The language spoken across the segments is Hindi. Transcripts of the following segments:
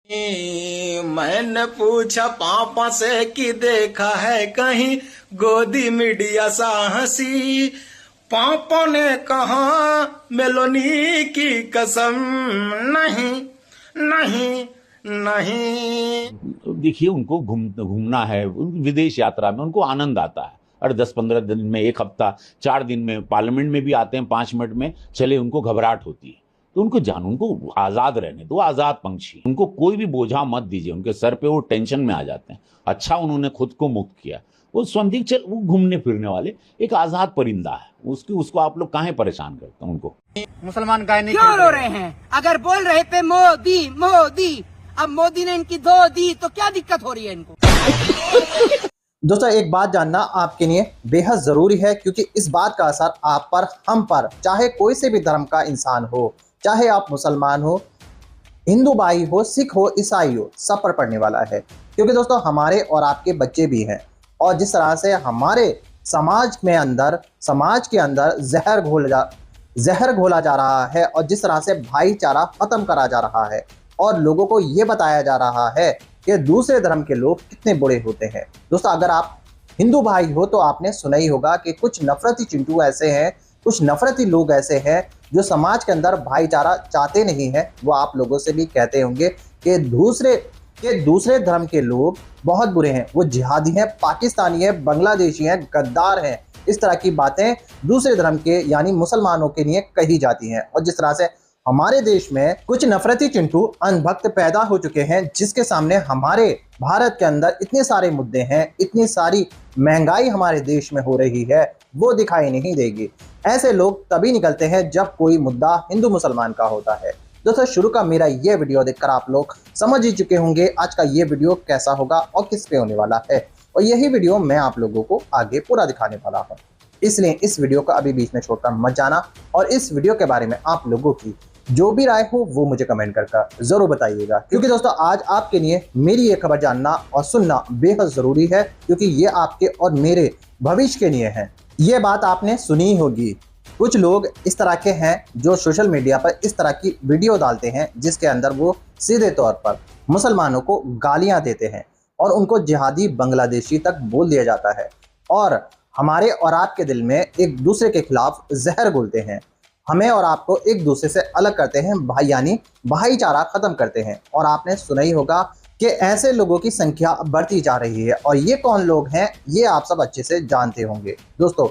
मैंने पूछा पापा से कि देखा है कहीं गोदी मीडिया सा हंसी। पापा ने कहा मेलोनी की कसम, नहीं नहीं नहीं। देखिए, उनको घूमना है विदेश यात्रा में, उनको आनंद आता है। और 10-15 दिन में, एक हफ्ता, 4 दिन में पार्लियामेंट में भी आते हैं, 5 मिनट में चले, उनको घबराहट होती है। तो उनको आज़ाद रहने दो, आज़ाद पंछी। उनको कोई भी बोझा मत दीजिए उनके सर पे, वो टेंशन में आ जाते हैं। अच्छा उन्होंने खुद को मुक्त किया, वो समझिए चल, वो घूमने फिरने वाले एक आज़ाद परिंदा है, उसको आप लोग काहे परेशान करते हैं उनको। मुसलमान गाय नहीं क्यों रो रहे हैं? अगर बोल रहे थे मोदी मोदी, अब मोदी ने इनकी धो दी तो क्या दिक्कत हो रही है इनको? दोस्तों, एक बात जानना आपके लिए बेहद जरूरी है, क्योंकि इस बात का असर आप पर, हम पर, चाहे कोई से भी धर्म का इंसान हो, चाहे आप मुसलमान हो, हिंदू भाई हो, सिख हो, ईसाई हो, सब पर पड़ने वाला है। क्योंकि दोस्तों, हमारे और आपके बच्चे भी हैं, और जिस तरह से हमारे समाज के अंदर जहर घोला जा रहा है, और जिस तरह से भाईचारा खत्म करा जा रहा है, और लोगों को ये बताया जा रहा है कि दूसरे धर्म के लोग कितने बुरे होते हैं। दोस्तों, अगर आप हिंदू भाई हो तो आपने सुना ही होगा कि कुछ नफरती चिंटू ऐसे हैं, कुछ नफरती लोग ऐसे हैं जो समाज के अंदर भाईचारा चाहते नहीं है। वो आप लोगों से भी कहते होंगे कि दूसरे धर्म के लोग बहुत बुरे हैं, वो जिहादी हैं, पाकिस्तानी हैं, बांग्लादेशी हैं, गद्दार हैं। इस तरह की बातें दूसरे धर्म के यानी मुसलमानों के लिए कही जाती हैं। और जिस तरह से हमारे देश में कुछ नफरती चिंटू अंधभक्त पैदा हो चुके हैं, जिसके सामने हमारे भारत के अंदर इतने सारे मुद्दे हैं, इतनी सारी महंगाई हमारे देश में हो रही है, वो दिखाई नहीं देगी। ऐसे लोग तभी निकलते हैं जब कोई मुद्दा हिंदू मुसलमान का होता है। दोस्तों, शुरू का मेरा ये वीडियो देखकर आप लोग समझ ही चुके होंगे आज का ये वीडियो कैसा होगा और किस पे होने वाला है, और यही वीडियो मैं आप लोगों को आगे पूरा दिखाने वाला हूँ। इसलिए इस वीडियो को अभी बीच में छोड़कर मत जाना, और इस वीडियो के बारे में आप लोगों की जो भी राय हो वो मुझे कमेंट करके जरूर बताइएगा। क्योंकि दोस्तों, आज आपके लिए मेरी ये खबर जानना और सुनना बेहद जरूरी है, क्योंकि ये आपके और मेरे भविष्य के लिए है। ये बात आपने सुनी होगी, कुछ लोग इस तरह के हैं जो सोशल मीडिया पर इस तरह की वीडियो डालते हैं, जिसके अंदर वो सीधे तौर पर मुसलमानों को गालियां देते हैं, और उनको जिहादी बांग्लादेशी तक बोल दिया जाता है, और हमारे और आपके दिल में एक दूसरे के खिलाफ जहर घोलते हैं, हमें और आपको एक दूसरे से अलग करते हैं, भाई यानी भाईचारा खत्म करते हैं। और आपने सुना ही होगा कि ऐसे लोगों की संख्या बढ़ती जा रही है, और ये कौन लोग हैं ये आप सब अच्छे से जानते होंगे। दोस्तों,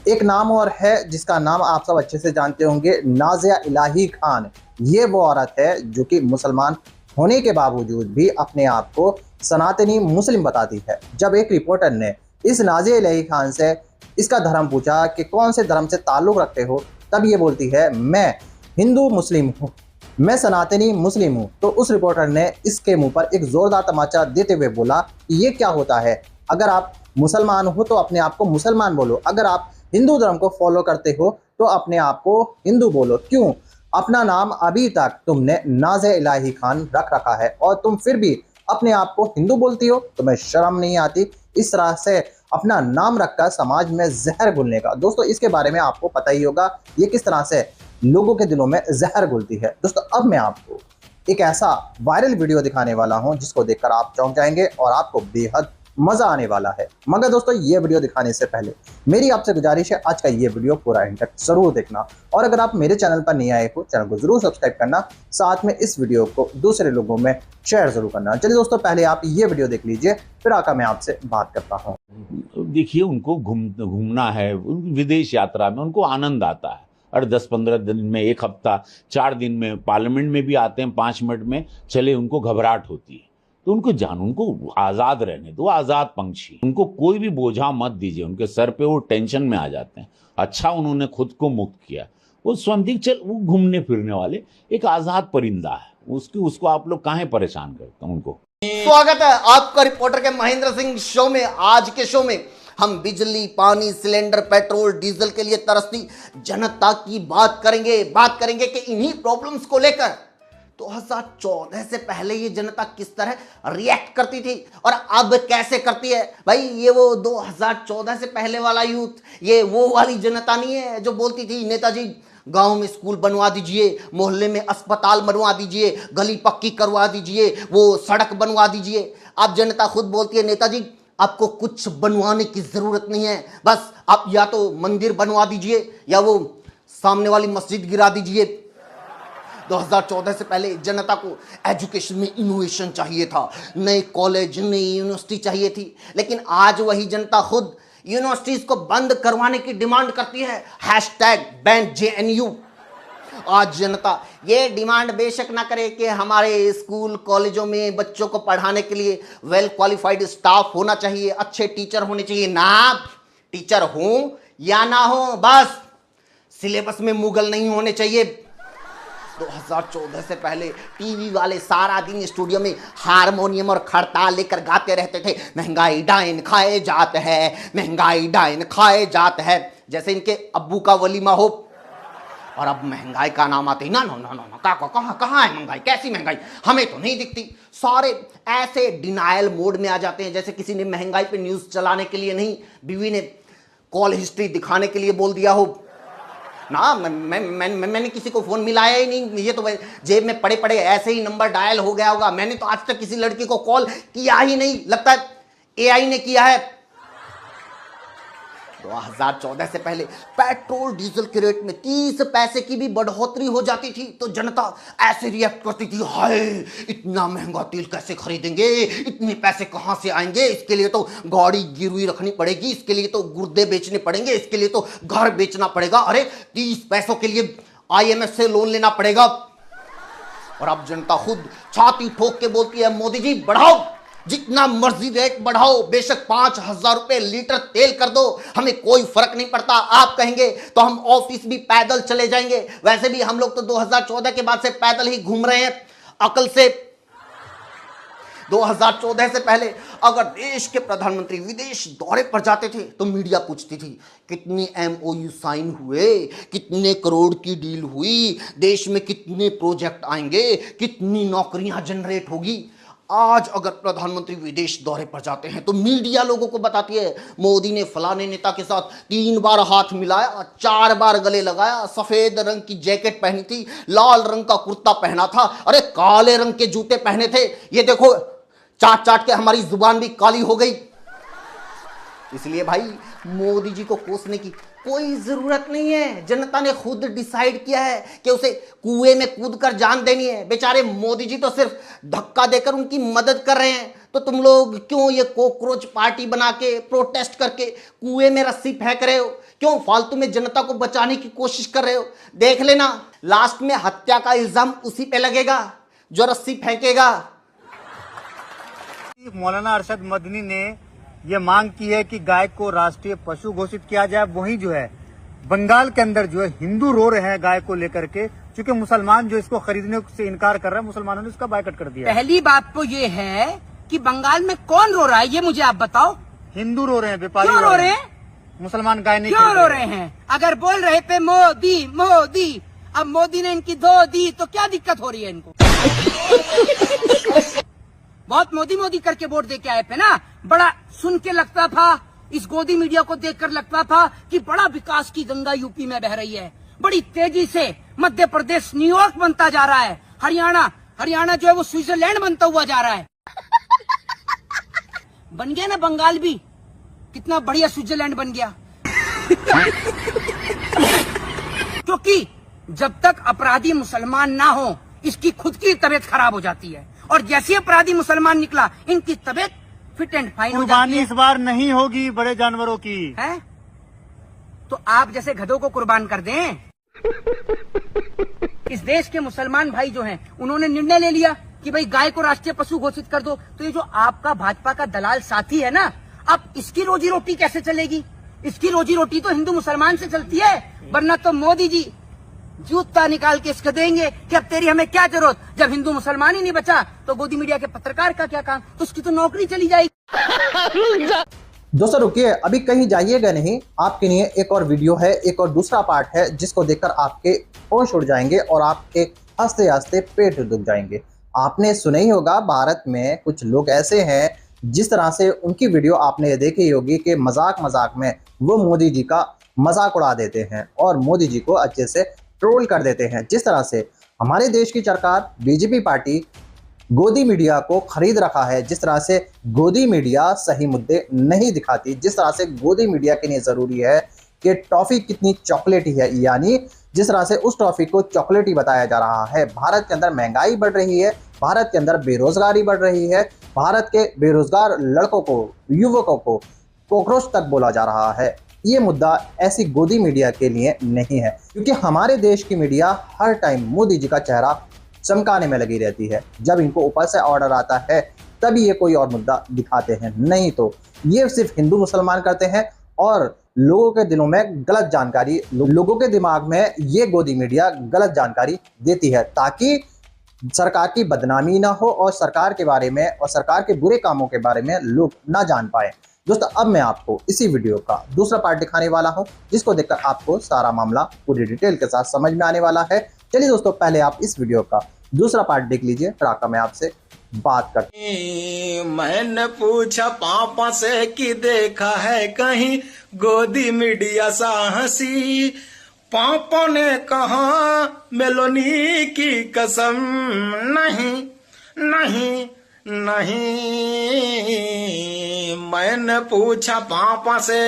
एक नाम और है जिसका नाम आप सब अच्छे से जानते होंगे, नाजिया इलाही खान। ये वो औरत है जो कि मुसलमान होने के बावजूद भी अपने आप को सनातनी मुस्लिम बताती है। जब एक रिपोर्टर ने इस नाजिया इलाही खान से इसका धर्म पूछा कि कौन से धर्म से ताल्लुक़ रखते हो, तब ये बोलती है मैं हिंदू मुस्लिम हूँ, मैं सनातनी मुस्लिम हूँ। तो उस रिपोर्टर ने इसके मुंह पर एक जोरदार तमाचा देते हुए बोला कि ये क्या होता है, अगर आप मुसलमान हो तो अपने आप को मुसलमान बोलो, अगर आप हिंदू धर्म को फॉलो करते हो तो अपने आप को हिंदू बोलो, क्यों अपना नाम अभी तक तुमने नाज़े इलाही खान रख रखा है और तुम फिर भी अपने आप को हिंदू बोलती हो? तुम्हें शर्म नहीं आती इस तरह से अपना नाम रखकर समाज में जहर घुलने का? दोस्तों, इसके बारे में आपको पता ही होगा ये किस तरह से लोगों के दिलों में जहर घुलती है। दोस्तों, अब मैं आपको एक ऐसा वायरल वीडियो दिखाने वाला हूं जिसको देखकर आप चौंक जाएंगे और आपको बेहद मजा आने वाला है। मगर दोस्तों, ये वीडियो दिखाने से पहले मेरी आपसे गुजारिश है, आज का ये वीडियो पूरा एंड तक जरूर देखना, और अगर आप मेरे चैनल पर नहीं आए हो, चैनल को जरूर सब्सक्राइब करना, साथ में इस वीडियो को दूसरे लोगों में शेयर जरूर करना। चलिए दोस्तों, पहले आप ये वीडियो देख लीजिए, फिर आकर मैं आपसे बात करता हूँ। देखिए, उनको घूमना है विदेश यात्रा में, उनको आनंद आता है। और 10-15 दिन में, एक हफ्ता, 4 दिन में पार्लियामेंट में भी आते हैं, 5 मिनट में चले, उनको घबराहट होती है। तो उनको आज़ाद रहने दो, आज़ाद पंछी। उनको कोई भी बोझा मत दीजिए उनके सर पे, वो टेंशन में आ जाते हैं। अच्छा उन्होंने खुद को मुक्त किया, वो समझिए चल, वो घूमने फिरने वाले एक आज़ाद परिंदा है, उसको आप लोग काहे परेशान करते हैं उनको। स्वागत है आपका रिपोर्टर के महेंद्र सिंह शो में। आज के शो में हम बिजली, पानी, सिलेंडर, पेट्रोल, डीजल के लिए तरसती जनता की बात करेंगे कि इन्हीं प्रॉब्लम्स को लेकर 2014 से पहले ये जनता किस तरह रिएक्ट करती थी और अब कैसे करती है। भाई, ये वो 2014 से पहले वाला यूथ, ये वो वाली जनता नहीं है जो बोलती थी नेताजी गांव में स्कूल बनवा दीजिए, मोहल्ले में अस्पताल बनवा दीजिए, गली पक्की करवा दीजिए, वो सड़क बनवा दीजिए। अब जनता खुद बोलती है नेताजी आपको कुछ बनवाने की जरूरत नहीं है, बस आप या तो मंदिर बनवा दीजिए या वो सामने वाली मस्जिद गिरा दीजिए। 2014 से पहले जनता को एजुकेशन में इनोवेशन चाहिए था, नए कॉलेज, नई यूनिवर्सिटी चाहिए थी, लेकिन आज वही जनता खुद यूनिवर्सिटीज को बंद करवाने की डिमांड करती है। #ban JNU। आज जनता ये डिमांड बेशक ना करे कि हमारे स्कूल कॉलेजों में बच्चों को पढ़ाने के लिए वेल क्वालिफाइड स्टाफ होना चाहिए, अच्छे टीचर होने चाहिए। ना, टीचर हो या ना हो, बस सिलेबस में मुगल नहीं होने चाहिए। 2014 से पहले टीवी वाले सारा दिन स्टूडियो में हारमोनियम और खड़ताल लेकर गाते रहते थे, महंगाई डाइन खाए जात है, महंगाई डाइन खाए जात है, जैसे इनके अब्बू का वलीमा हो। और अब महंगाई का नाम आते ही ना कहाँ है महंगाई, कैसी महंगाई, हमें तो नहीं दिखती। सारे ऐसे डिनायल मोड में आ जाते हैं जैसे किसी ने महंगाई पे न्यूज चलाने के लिए नहीं, बीवी ने कॉल हिस्ट्री दिखाने के लिए बोल दिया हो ना। मैंने किसी को फोन मिलाया ही नहीं, ये तो जेब में पड़े पड़े ऐसे ही नंबर डायल हो गया होगा। मैंने तो आज तक किसी लड़की को कॉल किया ही नहीं, लगता है AI ने किया है। 2014 से पहले पेट्रोल डीजल के रेट में 30 पैसे की भी बढ़ोतरी हो जाती थी तो जनता ऐसे रिएक्ट करती थी, हाय इतना महंगा तेल कैसे खरीदेंगे, इतने पैसे कहां से आएंगे, इसके लिए तो गाड़ी गिरवी रखनी पड़ेगी, इसके लिए तो गुर्दे बेचने पड़ेंगे, इसके लिए तो घर बेचना पड़ेगा, अरे 30 पैसों के लिए IMF से लोन लेना पड़ेगा। और अब जनता खुद छाती ठोक के बोलती है मोदी जी बढ़ाओ, जितना मर्जी रेट बढ़ाओ, बेशक 5,000 रुपए लीटर तेल कर दो, हमें कोई फर्क नहीं पड़ता। आप कहेंगे तो हम ऑफिस भी पैदल चले जाएंगे, वैसे भी हम लोग तो 2014 के बाद से पैदल ही घूम रहे हैं अकल से। 2014 से पहले अगर देश के प्रधानमंत्री विदेश दौरे पर जाते थे तो मीडिया पूछती थी कितने MOU साइन हुए, कितने करोड़ की डील हुई, देश में कितने प्रोजेक्ट आएंगे, कितनी नौकरियां जनरेट होगी। आज अगर प्रधानमंत्री विदेश दौरे पर जाते हैं तो मीडिया लोगों को बताती है मोदी ने फलाने नेता के साथ 3 बार हाथ मिलाया, 4 बार गले लगाया, सफेद रंग की जैकेट पहनी थी, लाल रंग का कुर्ता पहना था, अरे काले रंग के जूते पहने थे, ये देखो चाट चाट के हमारी जुबान भी काली हो गई। इसलिए भाई मोदी जी को कोसने की कोई जरूरत नहीं है, जनता ने खुद डिसाइड किया है कि उसे कुएं में कूदकर जान देनी है। बेचारे मोदी जी तो सिर्फ धक्का देकर उनकी मदद कर रहे हैं, तो तुम लोग क्यों ये कॉकरोच पार्टी बना के प्रोटेस्ट करके कुएं में रस्सी फेंक रहे हो, क्यों फालतू में जनता को बचाने की कोशिश कर रहे हो। देख लेना लास्ट में हत्या का इल्जाम उसी पे लगेगा जो रस्सी फेंकेगा। मौलाना अरशद मदनी ने ये मांग की है कि गाय को राष्ट्रीय पशु घोषित किया जाए। वहीं जो है बंगाल के अंदर जो है हिंदू रो रहे हैं गाय को लेकर के, क्योंकि मुसलमान जो इसको खरीदने से इनकार कर रहे हैं, मुसलमानों ने इसका बायकॉट कर दिया। पहली बात तो ये है कि बंगाल में कौन रो रहा है, ये मुझे आप बताओ। हिंदू रो रहे हैं, व्यापारी क्यों रो रहे हैं, मुसलमान गाय नहीं क्यों रो रहे हैं। अगर बोल रहे थे मोदी मोदी, अब मोदी ने इनकी धो दी तो क्या दिक्कत हो रही है इनको। बहुत मोदी मोदी करके वोट दे के आए थे ना, बड़ा सुन के लगता था, इस गोदी मीडिया को देखकर लगता था कि बड़ा विकास की गंगा यूपी में बह रही है, बड़ी तेजी से मध्य प्रदेश न्यूयॉर्क बनता जा रहा है, हरियाणा जो है वो स्विट्जरलैंड बनता हुआ जा रहा है। बन गया ना बंगाल भी, कितना बढ़िया स्विट्जरलैंड बन गया। क्योंकि जब तक अपराधी मुसलमान ना हो इसकी खुद की तबीयत खराब हो जाती है, और जैसे अपराधी मुसलमान निकला इनकी तबीयत फिट एंड फाइन हो जाती कुर्बानी है। इस बार नहीं होगी बड़े जानवरों की है तो आप जैसे गधों को कुर्बान कर दें। इस देश के मुसलमान भाई जो हैं उन्होंने निर्णय ले लिया कि भाई गाय को राष्ट्रीय पशु घोषित कर दो, तो ये जो आपका भाजपा का दलाल साथी है ना, अब इसकी रोजी रोटी कैसे चलेगी। इसकी रोजी रोटी तो हिंदू मुसलमान से चलती है, वरना तो मोदी जी जूता निकाल के इसको देंगे कि अब तेरी हमें क्या जरूरत। जब हिंदू मुसलमान ही नहीं बचा तो गोदी मीडिया के पत्रकार का क्या काम, तो उसकी तो नौकरी चली जाएगी। दोस्तों रुकिए, अभी कहीं जाइएगा नहीं, आपके लिए एक और वीडियो है, एक और दूसरा पार्ट है जिसको देखकर आपके होश उड़ जाएंगे और आपके हंसते हंसते पेट दुख जाएंगे। आपने सुना ही होगा भारत में कुछ लोग ऐसे हैं जिस तरह से उनकी वीडियो आपने देखी होगी कि मजाक मजाक में वो मोदी जी का मजाक उड़ा देते हैं और मोदी जी को अच्छे से ट्रोल कर देते हैं। जिस तरह से हमारे देश की सरकार बीजेपी पार्टी गोदी मीडिया को खरीद रखा है, जिस तरह से गोदी मीडिया सही मुद्दे नहीं दिखाती, जिस तरह से गोदी मीडिया के लिए ज़रूरी है कि टॉफ़ी कितनी चॉकलेटी है, यानी जिस तरह से उस टॉफ़ी को चॉकलेटी बताया जा रहा है। भारत के अंदर महंगाई बढ़ रही है, भारत के अंदर बेरोजगारी बढ़ रही है, भारत के बेरोजगार लड़कों को, युवकों को कॉकरोच तक बोला जा रहा है। ये मुद्दा ऐसी गोदी मीडिया के लिए नहीं है, क्योंकि हमारे देश की मीडिया हर टाइम मोदी जी का चेहरा चमकाने में लगी रहती है। जब इनको ऊपर से ऑर्डर आता है तभी ये कोई और मुद्दा दिखाते हैं, नहीं तो ये सिर्फ हिंदू मुसलमान करते हैं और लोगों के दिलों में गलत जानकारी, लोगों के दिमाग में ये गोदी मीडिया गलत जानकारी देती है ताकि सरकार की बदनामी ना हो और सरकार के बारे में और सरकार के बुरे कामों के बारे में लोग ना जान पाए। दोस्तों, अब मैं आपको इसी वीडियो का दूसरा पार्ट दिखाने वाला हूं, जिसको देखकर आपको सारा मामला पूरी डिटेल के साथ समझ में आने वाला है। चलिए दोस्तों, पहले आप इस वीडियो का दूसरा पार्ट देख लीजिए, फिर आकर मैं आपसे बात करते। मैंने पूछा पापा से कि देखा है कहीं गोदी मीडिया सा हंसी। पापा ने कहा मेलोनी की कसम, नहीं नहीं नहीं। मैंने पूछा पापा से,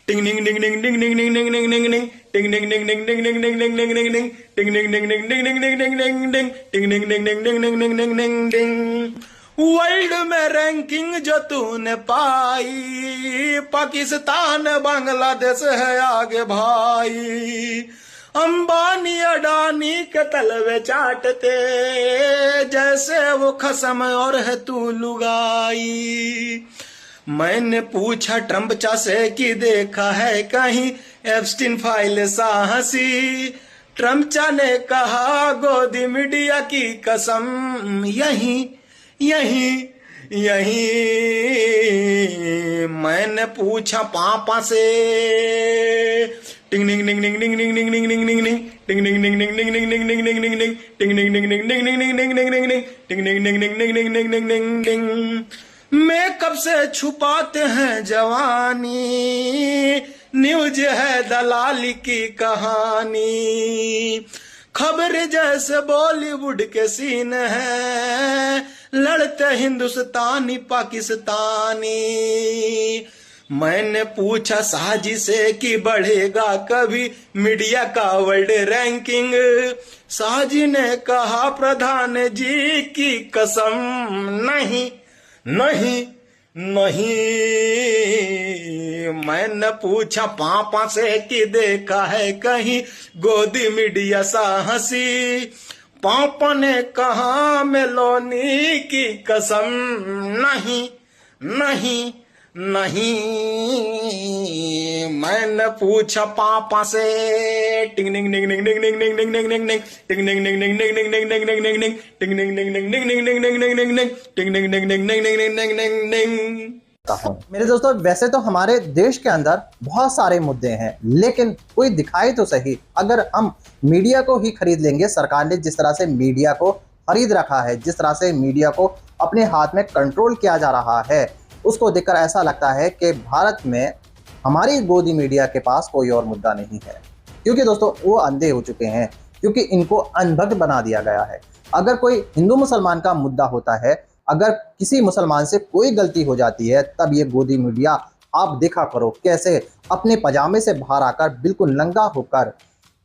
टिंग डिंग डिंग डिंग डिंग डिंग डिंग डिंग डिंग डिंग डिंग टिंग डिंग डिंग डिंग डिंग डिंग डिंग डिंग डिंग डिंग डिंग टिंग डिंग डिंग डिंग डिंग डिंग डिंग डिंग डिंग डिंग टिंग डिंग डिंग डिंग डिंग डिंग डिंग डिंग डिंग डिंग। वर्ल्ड में रैंकिंग जो तूने पाई, पाकिस्तान बांग्लादेश है आगे भाई। अंबानी अडानी के तलवे चाटते जैसे वो खसम और है तू लुगाई। मैंने पूछा ट्रम्प चा से कि देखा है कहीं एप्स्टीन फाइल सा हंसी। ट्रम्प चा ने कहा गोदी मीडिया की कसम, यही यही यही। मैंने पूछा पापा से, टिंग डिंग डिंग डिंग डिंग डिंग डिंग डिंग डिंग डिंग डिंग टिंग डिंग डिंग डिंग डिंग डिंग डिंग डिंग डिंग डिंग डिंग टिंग डिंग डिंग डिंग डिंग डिंग डिंग डिंग डिंग डिंग डिंग टिंग डिंग डिंग डिंग डिंग डिंग डिंग डिंग डिंग डिंग। मेकअप से छुपाते हैं जवानी, न्यूज है दलाली की कहानी। खबर जैसे बॉलीवुड के सीन है, लड़ते हिंदुस्तानी पाकिस्तानी। मैंने पूछा साजी से कि बढ़ेगा कभी मीडिया का वर्ल्ड रैंकिंग। साजी ने कहा प्रधान जी की कसम, नहीं नहीं नहीं। मैंने पूछा पापा से कि देखा है कहीं गोदी मीडिया सा हंसी। पापा ने कहा मेलोनी की कसम, नहीं नहीं नहीं। मैंने पूछा पापा से, टिंग डिंग डिंग डिंग डिंग डिंग डिंग डिंग डिंग डिंग डिंग टिंग डिंग डिंग डिंग डिंग डिंग डिंग डिंग डिंग डिंग टिंग डिंग डिंग डिंग डिंग डिंग डिंग डिंग डिंग डिंग डिंग टिंग डिंग डिंग डिंग डिंग डिंग डिंग डिंग डिंग। मेरे दोस्तों, वैसे तो हमारे देश के अंदर बहुत सारे मुद्दे हैं, लेकिन कोई दिखाए तो सही। अगर हम मीडिया को ही खरीद लेंगे, सरकार ने जिस तरह से मीडिया को खरीद रखा है, जिस तरह से मीडिया को अपने हाथ में कंट्रोल किया जा रहा है, उसको देखकर ऐसा लगता है कि भारत में हमारी गोदी मीडिया के पास कोई और मुद्दा नहीं है। क्योंकि दोस्तों, वो अंधे हो चुके हैं, क्योंकि इनको अनभक्त बना दिया गया है। अगर कोई हिंदू मुसलमान का मुद्दा होता है, अगर किसी मुसलमान से कोई गलती हो जाती है, तब ये गोदी मीडिया आप देखा करो कैसे अपने पजामे से बाहर आकर बिल्कुल नंगा होकर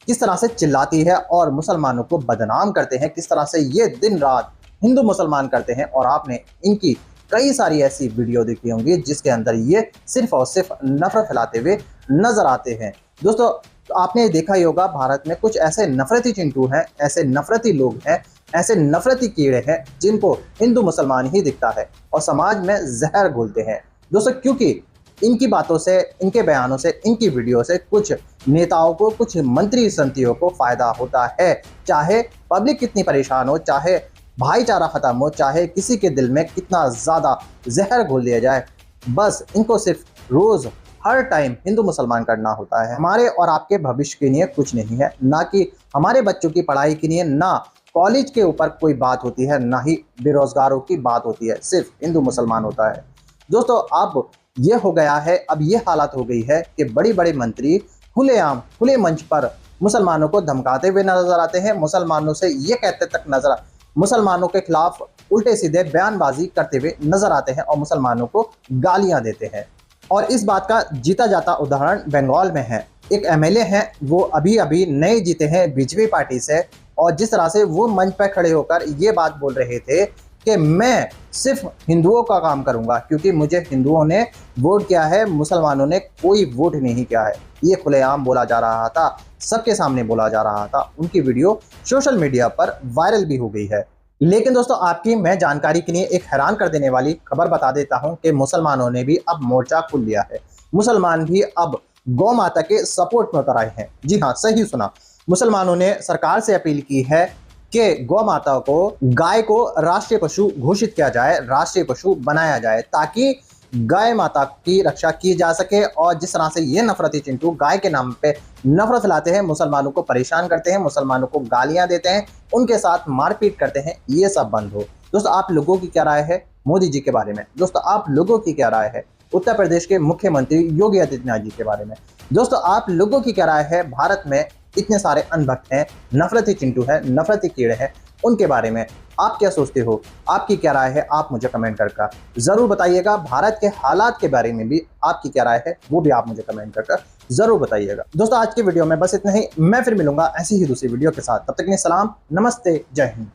किस तरह से चिल्लाती है और मुसलमानों को बदनाम करते हैं, किस तरह से ये दिन रात हिंदू मुसलमान करते हैं। और आपने इनकी कई सारी ऐसी वीडियो देखी होंगी जिसके अंदर ये सिर्फ और सिर्फ नफरत फैलाते हुए नजर आते हैं। दोस्तों, आपने देखा ही होगा, भारत में कुछ ऐसे नफरती चिंटू हैं, ऐसे नफरती लोग हैं, ऐसे नफरती कीड़े हैं जिनको हिंदू मुसलमान ही दिखता है और समाज में जहर घोलते हैं। दोस्तों, क्योंकि इनकी बातों से, इनके बयानों से, इनकी वीडियो से कुछ नेताओं को, कुछ मंत्री संतियों को फायदा होता है। चाहे पब्लिक कितनी परेशान हो, चाहे भाईचारा खत्म हो, चाहे किसी के दिल में कितना ज़्यादा जहर घोल दिया जाए, बस इनको सिर्फ रोज़ हर टाइम हिंदू मुसलमान करना होता है। हमारे और आपके भविष्य के लिए कुछ नहीं है, ना कि हमारे बच्चों की पढ़ाई के लिए, ना कॉलेज के ऊपर कोई बात होती है, ना ही बेरोजगारों की बात होती है, सिर्फ हिंदू मुसलमान होता है। दोस्तों, अब ये हो गया है, अब ये हालत हो गई है कि बड़े बड़े मंत्री खुलेआम, खुले मंच पर मुसलमानों को धमकाते हुए नजर आते हैं, मुसलमानों से ये कहते तक नजर, मुसलमानों के खिलाफ उल्टे सीधे बयानबाजी करते हुए नजर आते हैं और मुसलमानों को गालियां देते हैं। और इस बात का जीता जाता उदाहरण बंगाल में है। एक एमएलए हैं, वो अभी अभी नए जीते हैं बीजेपी पार्टी से, और जिस तरह से वो मंच पर खड़े होकर ये बात बोल रहे थे कि मैं सिर्फ हिंदुओं का काम करूंगा क्योंकि मुझे हिंदुओं ने वोट किया है, मुसलमानों ने कोई वोट नहीं किया है। ये खुलेआम बोला जा रहा था, सबके सामने बोला जा रहा था। उनकी वीडियो सोशल मीडिया पर वायरल भी हो गई है। लेकिन दोस्तों, आपकी मैं जानकारी के लिए एक हैरान कर देने वाली खबर बता देता हूं कि मुसलमानों ने भी अब मोर्चा खोल लिया है। मुसलमान भी अब गौ माता के सपोर्ट में उतर आए हैं। जी हाँ, सही सुना, मुसलमानों ने सरकार से अपील की है कि गौ माता को, गाय को राष्ट्रीय पशु घोषित किया जाए, राष्ट्रीय पशु बनाया जाए, ताकि गाय माता की रक्षा की जा सके। और जिस तरह से ये नफरती चिंटू गाय के नाम पे नफरत लाते हैं, मुसलमानों को परेशान करते हैं, मुसलमानों को गालियां देते हैं, उनके साथ मारपीट करते हैं, ये सब बंद हो। दोस्तों, आप लोगों की क्या राय है मोदी जी के बारे में? दोस्तों, आप लोगों की क्या राय है उत्तर प्रदेश के मुख्यमंत्री योगी आदित्यनाथ जी के बारे में? दोस्तों, आप लोगों की क्या राय है भारत में इतने सारे अनभक्त हैं, नफरती चिंटू है, नफरती कीड़े हैं, उनके बारे में आप क्या सोचते हो? आपकी क्या राय है? आप मुझे कमेंट करके जरूर बताइएगा। भारत के हालात के बारे में भी आपकी क्या राय है, वो भी आप मुझे कमेंट करके जरूर बताइएगा। दोस्तों, आज की वीडियो में बस इतना ही। मैं फिर मिलूंगा ऐसी ही दूसरी वीडियो के साथ। तब तक के लिए सलाम, नमस्ते, जय हिंद।